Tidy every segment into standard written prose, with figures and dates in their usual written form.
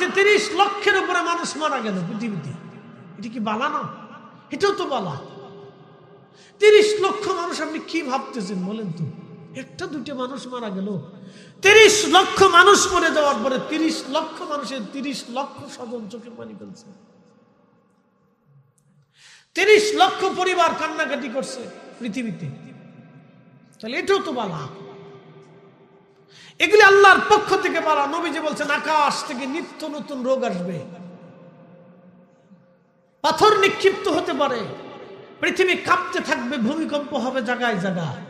মহামারীতে 30 লক্ষের উপরে মানুষ মারা গেল পৃথিবীতে। এটা কি বালা না? এটাও তো বালা। 30 লক্ষ মানুষ, আপনি কি ভাবতেছেন বলেন তো? একটা দুইটা মানুষ মারা গেল। 30 লক্ষ মানুষ মরে যাওয়ার পরে 30 লক্ষ মানুষের 30 লক্ষ স্বজন চোখের পানি ফেলছে। 30 লক্ষ পরিবার কান্নাকাটি করছে পৃথিবীতে। তাহলে এটাও তো বালা। এগুলি আল্লাহর পক্ষ থেকে বালা। নবীজি বলছেন আকাশ থেকে নিত্য নতুন রোগ আসবে, পাথর নিক্ষিপ্ত হতে পারে, পৃথিবী কাঁপতে থাকবে, ভূমিকম্প হবে জায়গায় জায়গায়,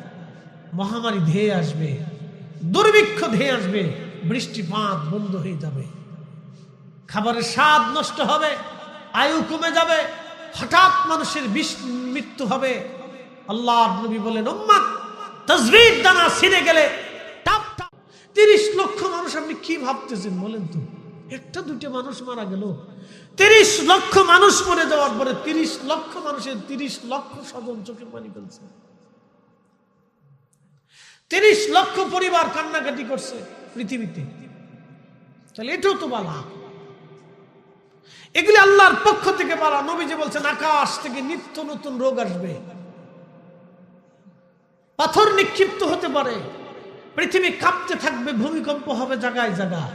মহামারী ধেয়ে আসবে, দুর্ভিক্ষ ধেয়ে আসবে, বৃষ্টিপাত বন্ধ হয়ে যাবে, খাবারের স্বাদ নষ্ট হবে, আয়ু কমে যাবে, হঠাৎ মানুষের মৃত্যু হবে। আল্লাহ নবী বলেন উম্মত তাজবীর দানা ছিঁড়ে গেলে টাপ টাপ। 30 লক্ষ মানুষ, আপনি কি ভাবতেছেন বলেন তো? একটা দুইটা মানুষ মারা গেল। 30 লক্ষ মানুষ মরে যাওয়ার পরে 30 লক্ষ মানুষের 30 লক্ষ স্বজন চোখের পানি ফেলছে। 30 লক্ষ পরিবার কান্নাকাটি করছে পৃথিবীতে। তাহলে এটাও তো বালা। এগুলি আল্লাহর পক্ষ থেকে বালা। নবীজি বলছেন আকাশ থেকে নিত্য নতুন রোগ আসবে, পাথর নিক্ষিপ্ত হতে পারে, পৃথিবী কাঁপতে থাকবে, ভূমিকম্প হবে জায়গায় জায়গায়,